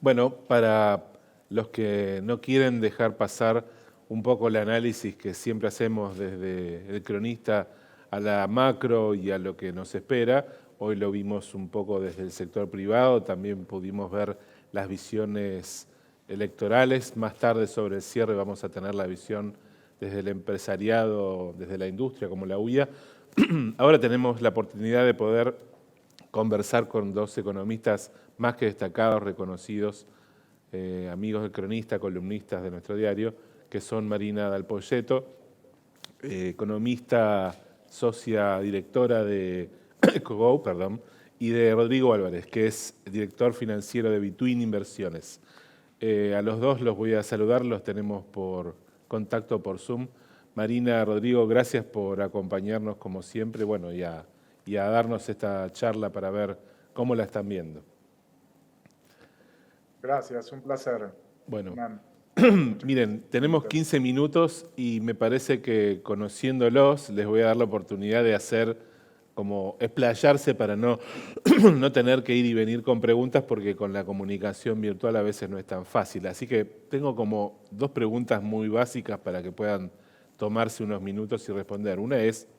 Bueno, para los que no quieren dejar pasar un poco el análisis que siempre hacemos desde el cronista a la macro y a lo que nos espera, hoy lo vimos un poco desde el sector privado, también pudimos ver las visiones electorales. Más tarde sobre el cierre vamos a tener la visión desde el empresariado, desde la industria como la UIA. Ahora tenemos la oportunidad de poder conversar con dos economistas más que destacados, reconocidos, amigos del cronista, columnistas de nuestro diario, que son Marina Dal Poyetto, economista, socia directora de Ecogou, y de Rodrigo Álvarez, que es director financiero de Between Inversiones. A los dos los voy a saludar, los tenemos por contacto por Zoom. Marina, Rodrigo, gracias por acompañarnos como siempre, bueno, y a darnos esta charla para ver cómo la están viendo. Gracias, un placer. Bueno, miren, tenemos 15 minutos y me parece que conociéndolos les voy a dar la oportunidad de hacer como explayarse para no tener que ir y venir con preguntas, porque con la comunicación virtual a veces no es tan fácil. Así que tengo como dos preguntas muy básicas para que puedan tomarse unos minutos y responder. Una es,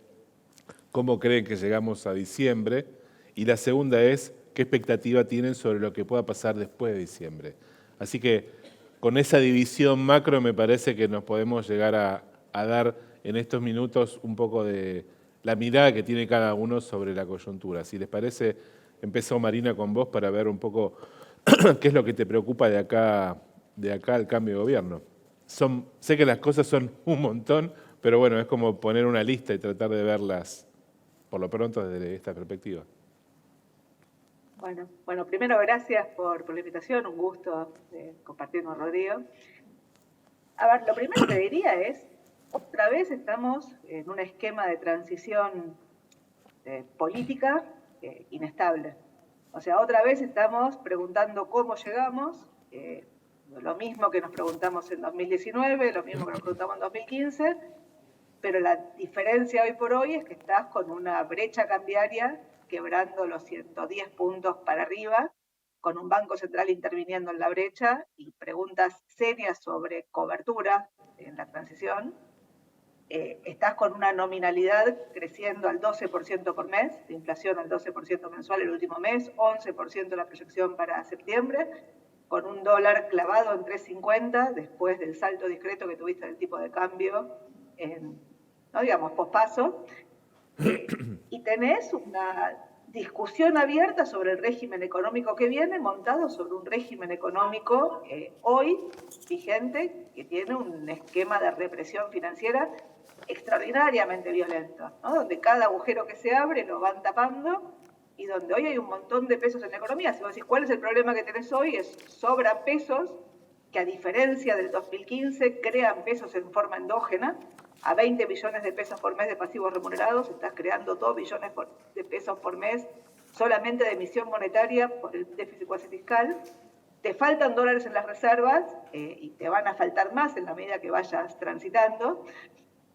¿cómo creen que llegamos a diciembre? Y la segunda es, ¿qué expectativa tienen sobre lo que pueda pasar después de diciembre? Así que con esa división macro me parece que nos podemos llegar a dar en estos minutos un poco de la mirada que tiene cada uno sobre la coyuntura. Si les parece, empezó Marina con vos para ver un poco qué es lo que te preocupa de acá al cambio de gobierno. Sé que las cosas son un montón, pero bueno, es como poner una lista y tratar de verlas por lo pronto desde esta perspectiva. Bueno, primero gracias por la invitación, un gusto compartir con Rodrigo. A ver, lo primero que diría es, otra vez estamos en un esquema de transición política inestable. O sea, otra vez estamos preguntando cómo llegamos, lo mismo que nos preguntamos en 2019, lo mismo que nos preguntamos en 2015, pero la diferencia hoy por hoy es que estás con una brecha cambiaria quebrando los 110 puntos para arriba, con un Banco Central interviniendo en la brecha y preguntas serias sobre cobertura en la transición. Estás con una nominalidad creciendo al 12% por mes, de inflación al 12% mensual el último mes, 11% la proyección para septiembre, con un dólar clavado en 3.50 después del salto discreto que tuviste del tipo de cambio pospaso. Y tenés una discusión abierta sobre el régimen económico que viene, montado sobre un régimen económico hoy vigente, que tiene un esquema de represión financiera extraordinariamente violento, ¿no? Donde cada agujero que se abre lo van tapando y donde hoy hay un montón de pesos en la economía. Si vos decís, ¿cuál es el problema que tenés hoy? Sobran pesos que, a diferencia del 2015, crean pesos en forma endógena. A 20 billones de pesos por mes de pasivos remunerados, estás creando 2 billones de pesos por mes solamente de emisión monetaria por el déficit cuasi fiscal. Te faltan dólares en las reservas y te van a faltar más en la medida que vayas transitando.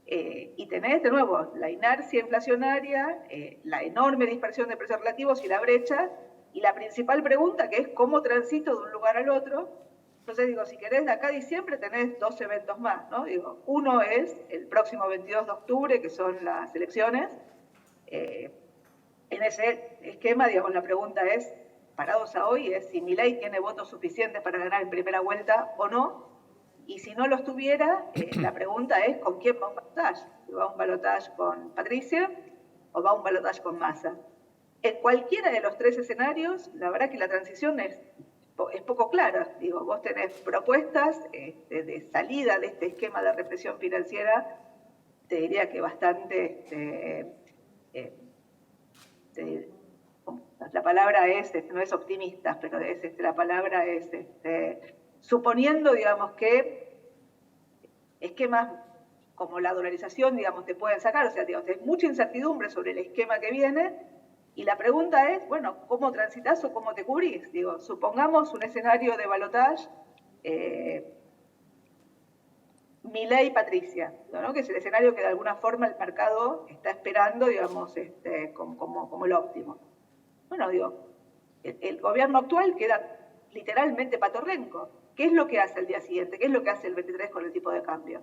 Y tenés de nuevo la inercia inflacionaria, la enorme dispersión de precios relativos y la brecha, y la principal pregunta, que es cómo transito de un lugar al otro. Entonces digo, si querés, de acá a diciembre tenés 2 eventos más, ¿no? Digo, uno es el próximo 22 de octubre, que son las elecciones. En ese esquema, digamos, la pregunta es, parados a hoy, es si Milei tiene votos suficientes para ganar en primera vuelta o no. Y si no los tuviera, la pregunta es ¿con quién va a un balotaje? ¿Va a un balotaje con Patricia o va a un balotaje con Massa? En cualquiera de los tres escenarios, la verdad que la transición es poco clara. Digo, vos tenés propuestas de salida de este esquema de represión financiera, te diría que bastante, la palabra es, no es optimistas, pero la palabra es suponiendo, digamos, que esquemas como la dolarización, digamos, te pueden sacar. O sea, digamos, hay mucha incertidumbre sobre el esquema que viene, y la pregunta es, bueno, ¿cómo transitas o cómo te cubrís? Digo, supongamos un escenario de balotaje, Milei Patricia, ¿no? Que es el escenario que de alguna forma el mercado está esperando, digamos, como el óptimo. Bueno, digo, el gobierno actual queda literalmente patorrenco. ¿Qué es lo que hace el día siguiente? ¿Qué es lo que hace el 23 con el tipo de cambio?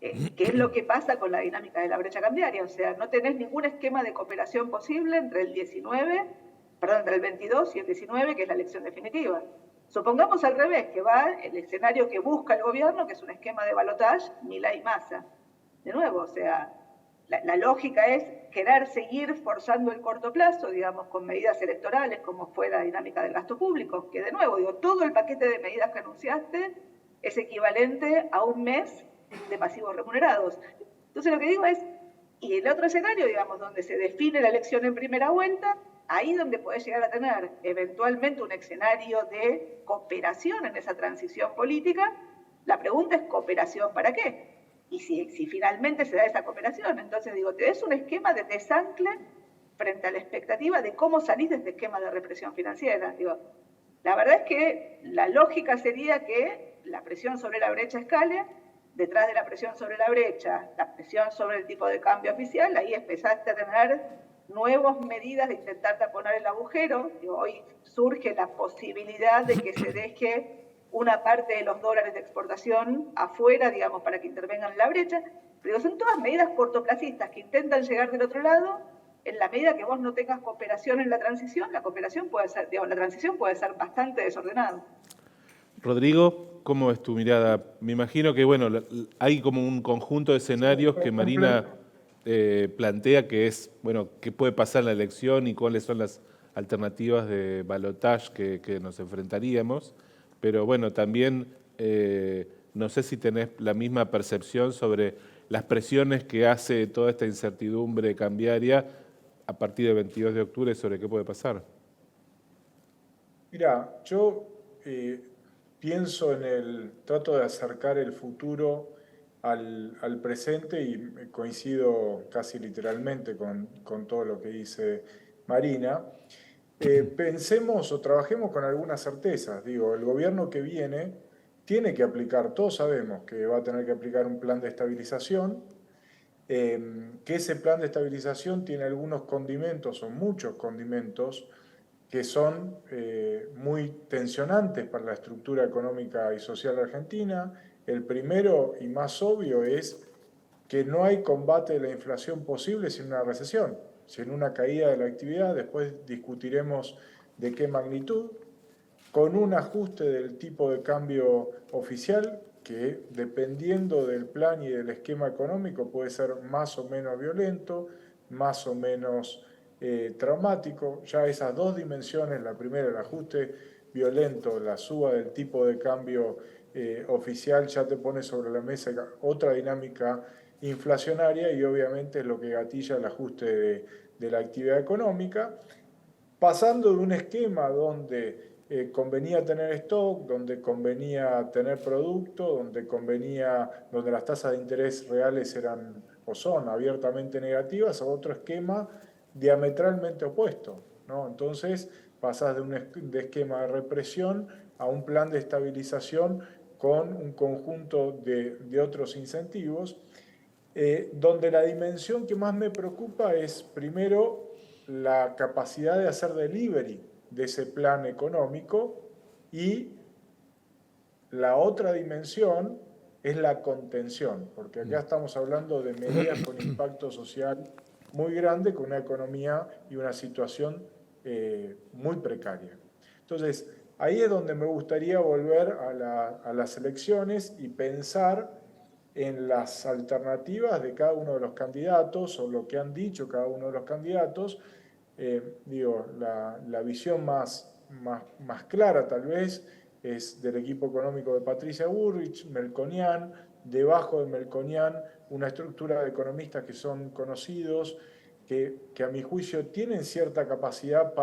¿Qué es lo que pasa con la dinámica de la brecha cambiaria? O sea, no tenés ningún esquema de cooperación posible entre el 22 y el 19, que es la elección definitiva. Supongamos al revés, que va el escenario que busca el gobierno, que es un esquema de balotaje, Milei-Massa. De nuevo, o sea, la lógica es querer seguir forzando el corto plazo, digamos, con medidas electorales, como fue la dinámica del gasto público, que de nuevo, digo, todo el paquete de medidas que anunciaste es equivalente a un mes de pasivos remunerados. Entonces lo que digo es, y el otro escenario, digamos, donde se define la elección en primera vuelta, ahí donde podés llegar a tener eventualmente un escenario de cooperación en esa transición política, la pregunta es ¿cooperación para qué? Y si finalmente se da esa cooperación, entonces digo, te des un esquema de desancle frente a la expectativa de cómo salís de este esquema de represión financiera. Digo, la verdad es que la lógica sería que la presión sobre la brecha escale, detrás de la presión sobre la brecha, la presión sobre el tipo de cambio oficial, ahí empezaste a tener nuevas medidas de intentar taponar el agujero. Digo, hoy surge la posibilidad de que se deje una parte de los dólares de exportación afuera, digamos, para que intervengan en la brecha, pero son todas medidas cortoplacistas que intentan llegar del otro lado. En la medida que vos no tengas cooperación en la transición, la transición puede ser bastante desordenada. Rodrigo, ¿cómo es tu mirada? Me imagino que, bueno, hay como un conjunto de escenarios que Marina plantea, que es, bueno, qué puede pasar en la elección y cuáles son las alternativas de balotaje que nos enfrentaríamos. Pero bueno, también no sé si tenés la misma percepción sobre las presiones que hace toda esta incertidumbre cambiaria a partir del 22 de octubre sobre qué puede pasar. Mira, yo pienso trato de acercar el futuro al presente y coincido casi literalmente con todo lo que dice Marina. Pensemos o trabajemos con algunas certezas. Digo, el gobierno que viene tiene que aplicar, todos sabemos que va a tener que aplicar un plan de estabilización, que ese plan de estabilización tiene algunos condimentos o muchos condimentos que son muy tensionantes para la estructura económica y social argentina. El primero y más obvio es que no hay combate de la inflación posible sin una recesión, sin una caída de la actividad. Después discutiremos de qué magnitud, con un ajuste del tipo de cambio oficial que, dependiendo del plan y del esquema económico, puede ser más o menos violento, más o menos traumático. Ya esas dos dimensiones, la primera, el ajuste violento, la suba del tipo de cambio oficial, ya te pone sobre la mesa otra dinámica inflacionaria y obviamente es lo que gatilla el ajuste de la actividad económica, pasando de un esquema donde convenía tener stock, donde convenía tener producto, donde las tasas de interés reales eran o son abiertamente negativas, a otro esquema diametralmente opuesto, ¿no? Entonces pasás de esquema de represión a un plan de estabilización con un conjunto de otros incentivos, donde la dimensión que más me preocupa es, primero, la capacidad de hacer delivery de ese plan económico, y la otra dimensión es la contención, porque acá estamos hablando de medidas con impacto social muy grande, con una economía y una situación muy precaria. Entonces, ahí es donde me gustaría volver a las elecciones y pensar en las alternativas de cada uno de los candidatos o lo que han dicho cada uno de los candidatos. La visión más clara tal vez es del equipo económico de Patricia Bullrich, Melconian, debajo de Melconian una estructura de economistas que son conocidos, que a mi juicio tienen cierta capacidad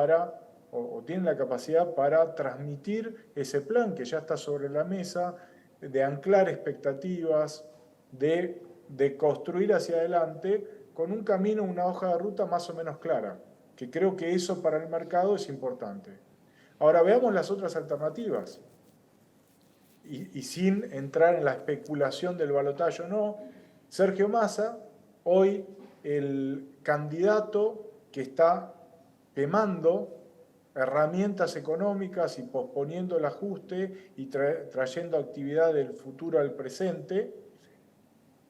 o tienen la capacidad para transmitir ese plan que ya está sobre la mesa, de anclar expectativas, de construir hacia adelante con un camino, una hoja de ruta más o menos clara, que creo que eso para el mercado es importante. Ahora veamos las otras alternativas, y sin entrar en la especulación del balotaje o no. Sergio Massa, hoy el candidato que está quemando herramientas económicas y posponiendo el ajuste y trayendo actividad del futuro al presente,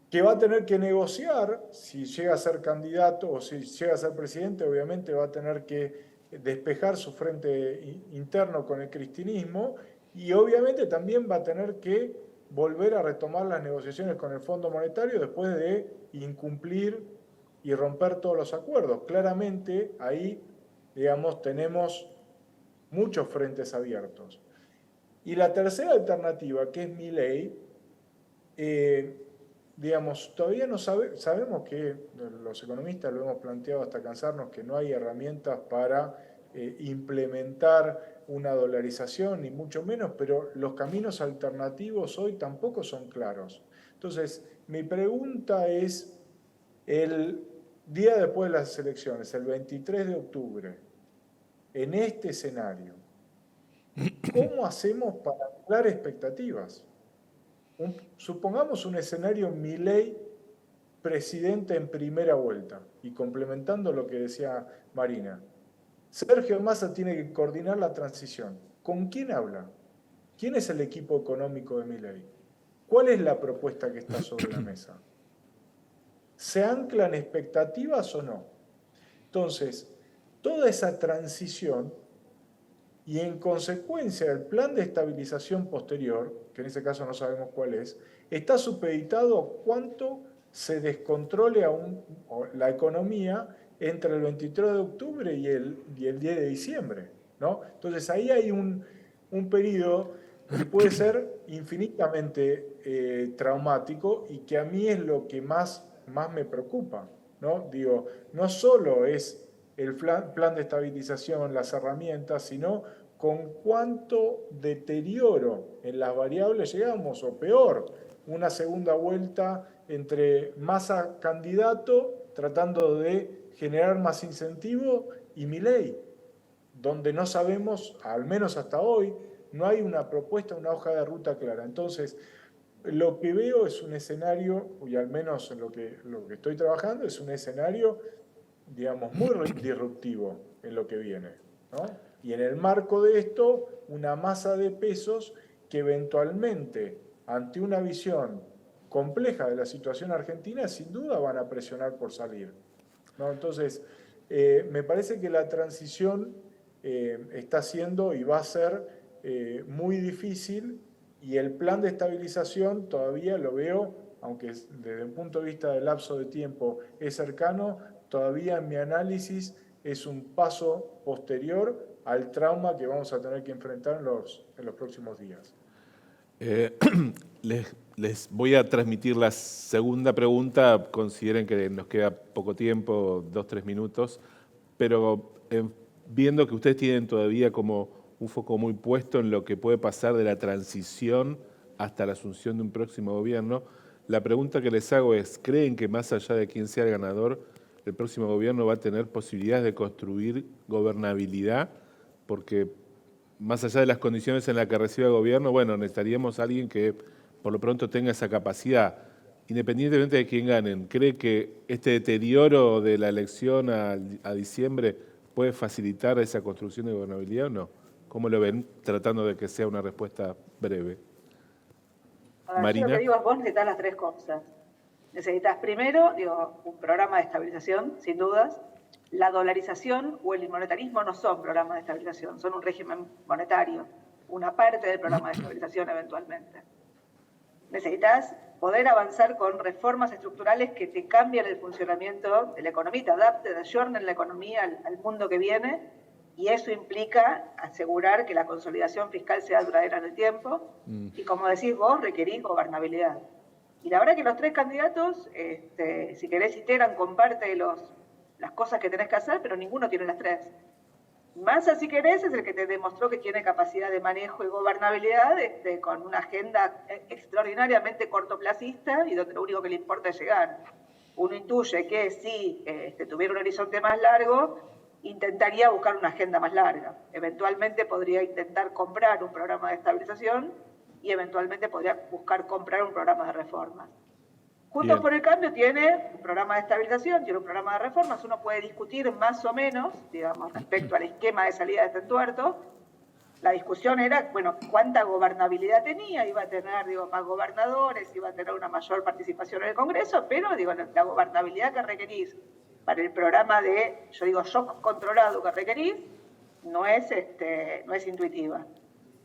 que va a tener que negociar, si llega a ser candidato o si llega a ser presidente, obviamente va a tener que despejar su frente interno con el cristinismo y obviamente también va a tener que volver a retomar las negociaciones con el Fondo Monetario después de incumplir y romper todos los acuerdos. Claramente ahí, digamos, tenemos muchos frentes abiertos. Y la tercera alternativa, que es Milei, digamos, todavía no sabemos que los economistas lo hemos planteado hasta cansarnos, que no hay herramientas para implementar una dolarización, ni mucho menos, pero los caminos alternativos hoy tampoco son claros. Entonces, mi pregunta es, el día después de las elecciones, el 23 de octubre, en este escenario, ¿cómo hacemos para anclar expectativas? Supongamos un escenario Milei presidente en primera vuelta, y complementando lo que decía Marina, Sergio Massa tiene que coordinar la transición. ¿Con quién habla? ¿Quién es el equipo económico de Milei? ¿Cuál es la propuesta que está sobre la mesa? ¿Se anclan expectativas o no? Entonces, toda esa transición y en consecuencia el plan de estabilización posterior, que en ese caso no sabemos cuál es, está supeditado a cuánto se descontrole la economía entre el 23 de octubre y el 10 de diciembre, ¿no? Entonces ahí hay un periodo que puede ser infinitamente traumático y que a mí es lo que más me preocupa, ¿no? Digo, no solo es el plan de estabilización, las herramientas, sino con cuánto deterioro en las variables llegamos, o peor, una segunda vuelta entre Massa candidato tratando de generar más incentivo y Milei, donde no sabemos, al menos hasta hoy, no hay una propuesta, una hoja de ruta clara. Entonces, lo que veo es un escenario, y al menos en lo que estoy trabajando, es un escenario, digamos, muy disruptivo en lo que viene, ¿no? Y en el marco de esto, una masa de pesos que eventualmente, ante una visión compleja de la situación argentina, sin duda van a presionar por salir, ¿no? Entonces, me parece que la transición está siendo y va a ser muy difícil, y el plan de estabilización todavía lo veo, aunque desde un punto de vista del lapso de tiempo es cercano, todavía en mi análisis es un paso posterior al trauma que vamos a tener que enfrentar en los próximos días. Les voy a transmitir la segunda pregunta. Consideren que nos queda poco tiempo, 2-3 minutos, pero viendo que ustedes tienen todavía como un foco muy puesto en lo que puede pasar de la transición hasta la asunción de un próximo gobierno, la pregunta que les hago es, ¿creen que más allá de quién sea el ganador, el próximo gobierno va a tener posibilidades de construir gobernabilidad? Porque más allá de las condiciones en las que reciba el gobierno, bueno, necesitaríamos a alguien que por lo pronto tenga esa capacidad, independientemente de quién ganen. ¿Cree que este deterioro de la elección a diciembre puede facilitar esa construcción de gobernabilidad o no? ¿Cómo lo ven, tratando de que sea una respuesta breve? Marina. Yo lo que digo es, vos necesitas las tres cosas. Necesitas primero, un programa de estabilización, sin dudas. La dolarización o el monetarismo no son programas de estabilización, son un régimen monetario, una parte del programa de estabilización eventualmente. Necesitas poder avanzar con reformas estructurales que te cambien el funcionamiento de la economía, te adapten, ayornen la economía al mundo que viene, y eso implica asegurar que la consolidación fiscal sea duradera en el tiempo, y como decís vos, requerís gobernabilidad. Y la verdad que los tres candidatos, si querés, iteran con parte de las cosas que tenés que hacer, pero ninguno tiene las tres. Massa, si querés, es el que te demostró que tiene capacidad de manejo y gobernabilidad con una agenda extraordinariamente cortoplacista y donde lo único que le importa es llegar. Uno intuye que si tuviera un horizonte más largo, intentaría buscar una agenda más larga. Eventualmente podría intentar comprar un programa de estabilización y eventualmente podría buscar comprar un programa de reformas. Juntos Bien. por el Cambio tiene un programa de estabilización, tiene un programa de reformas, uno puede discutir más o menos, digamos, respecto al esquema de salida de este entuerto. La discusión era, bueno, cuánta gobernabilidad tenía, iba a tener, digo, más gobernadores, iba a tener una mayor participación en el Congreso, pero, digo, la gobernabilidad que requerís para el programa de, yo digo, shock controlado que requerís, no es intuitiva.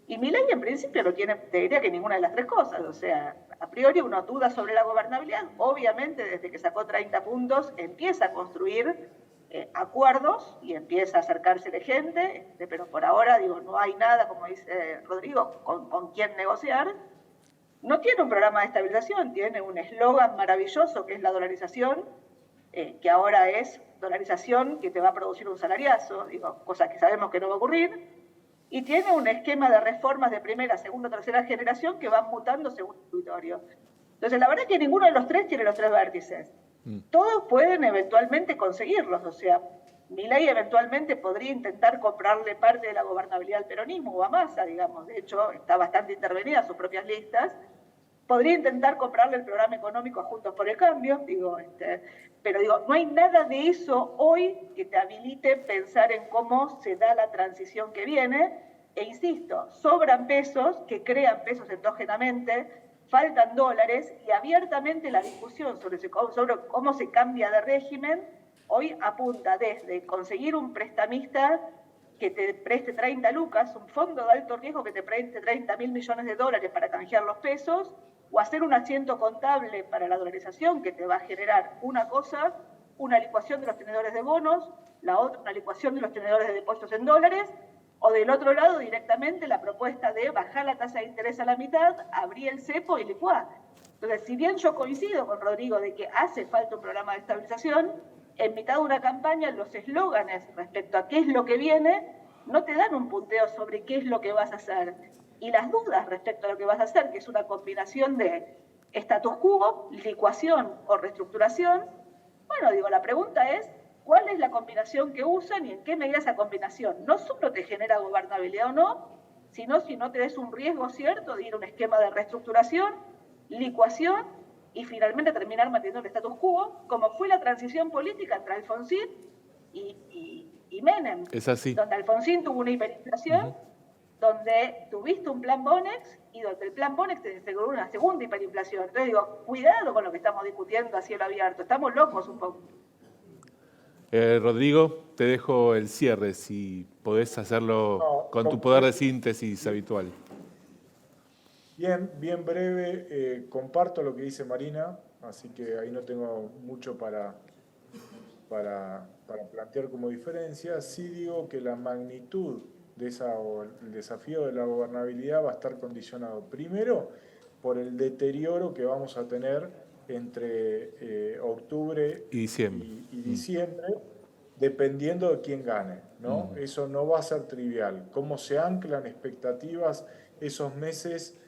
Y Milei en principio no tiene, te diría que ninguna de las tres cosas, o sea, a priori uno duda sobre la gobernabilidad, obviamente desde que sacó 30 puntos empieza a construir acuerdos y empieza a acercarse de gente, pero por ahora, digo, no hay nada, como dice Rodrigo, con quién negociar. No tiene un programa de estabilización, tiene un eslogan maravilloso que es la dolarización, que ahora es dolarización que te va a producir un salariazo, digo, cosa que sabemos que no va a ocurrir. Y tiene un esquema de reformas de primera, segunda, tercera generación que van mutando según el territorio. Entonces, la verdad es que ninguno de los tres tiene los tres vértices. Todos pueden eventualmente conseguirlos, o sea, Milei eventualmente podría intentar comprarle parte de la gobernabilidad al peronismo o a Massa, digamos, de hecho está bastante intervenida en sus propias listas, podría intentar comprarle el programa económico a Juntos por el Cambio, digo, pero digo, no hay nada de eso hoy que te habilite pensar en cómo se da la transición que viene, e insisto, sobran pesos que crean pesos endógenamente, faltan dólares y abiertamente la discusión sobre cómo se cambia de régimen hoy apunta desde conseguir un prestamista que te preste 30 lucas, un fondo de alto riesgo que te preste 30.000 millones de dólares para canjear los pesos, o hacer un asiento contable para la dolarización que te va a generar una cosa, una licuación de los tenedores de bonos, la otra una licuación de los tenedores de depósitos en dólares, o del otro lado directamente la propuesta de bajar la tasa de interés a la mitad, abrir el cepo y licuar. Entonces, si bien yo coincido con Rodrigo de que hace falta un programa de estabilización, en mitad de una campaña los eslóganes respecto a qué es lo que viene no te dan un punteo sobre qué es lo que vas a hacer. Y las dudas respecto a lo que vas a hacer, que es una combinación de status quo, licuación o reestructuración, bueno, digo, la pregunta es, ¿cuál es la combinación que usan y en qué medida esa combinación no solo te genera gobernabilidad o no, sino si no te des un riesgo cierto de ir a un esquema de reestructuración, licuación y finalmente terminar manteniendo el status quo, como fue la transición política entre Alfonsín y Menem. Es así. Donde Alfonsín tuvo una hiperinflación, donde tuviste un plan Bonex y donde el plan Bonex te aseguró una segunda hiperinflación. Entonces digo, cuidado con lo que estamos discutiendo a cielo abierto, estamos locos un poco. Rodrigo, te dejo el cierre, si podés hacerlo con tu poder de síntesis habitual. Bien breve, comparto lo que dice Marina, así que ahí no tengo mucho para plantear como diferencia. Sí digo que la magnitud de el desafío de la gobernabilidad va a estar condicionado primero por el deterioro que vamos a tener entre octubre y diciembre, dependiendo de quién gane, ¿no? Eso no va a ser trivial. Cómo se anclan expectativas esos meses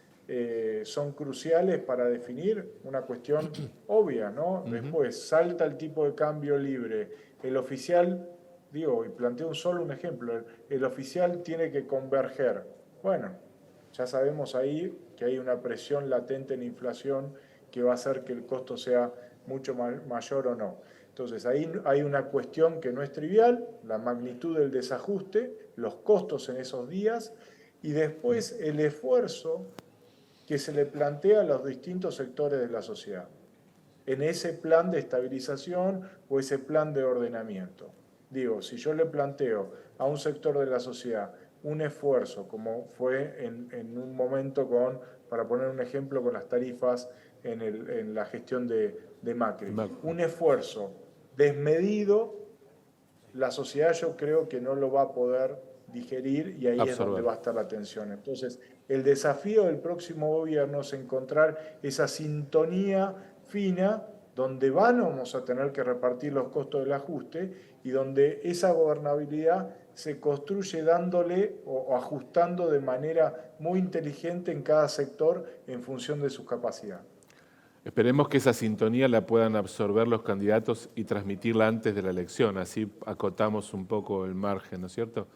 son cruciales para definir una cuestión obvia, ¿no? Después salta el tipo de cambio libre. El oficial, digo, y planteo solo un ejemplo, el oficial tiene que converger. Bueno, ya sabemos ahí que hay una presión latente en inflación que va a hacer que el costo sea mucho mayor o no. Entonces ahí hay una cuestión que no es trivial, la magnitud del desajuste, los costos en esos días y después el esfuerzo que se le plantea a los distintos sectores de la sociedad en ese plan de estabilización o ese plan de ordenamiento. Digo, si yo le planteo a un sector de la sociedad un esfuerzo, como fue en un momento para poner un ejemplo, con las tarifas en la gestión de Macri, un esfuerzo desmedido, la sociedad yo creo que no lo va a poder digerir y ahí es donde va a estar la tensión. Entonces, el desafío del próximo gobierno es encontrar esa sintonía fina donde vamos a tener que repartir los costos del ajuste y donde esa gobernabilidad se construye dándole o ajustando de manera muy inteligente en cada sector en función de sus capacidades. Esperemos que esa sintonía la puedan absorber los candidatos y transmitirla antes de la elección, así acotamos un poco el margen, ¿no es cierto?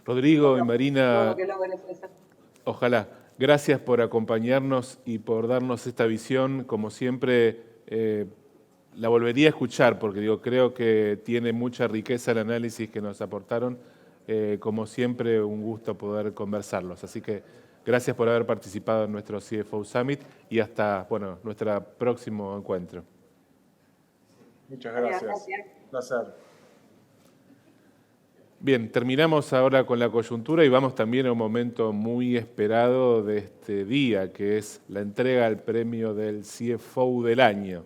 Rodrigo y Marina, ojalá. Gracias por acompañarnos y por darnos esta visión, como siempre, la volvería a escuchar porque digo, creo que tiene mucha riqueza el análisis que nos aportaron. Como siempre, un gusto poder conversarlos. Así que gracias por haber participado en nuestro CFO Summit y hasta nuestro próximo encuentro. Muchas gracias. Un placer. Bien, terminamos ahora con la coyuntura y vamos también a un momento muy esperado de este día, que es la entrega del premio del CFO del año.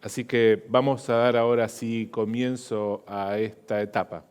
Así que vamos a dar ahora sí comienzo a esta etapa.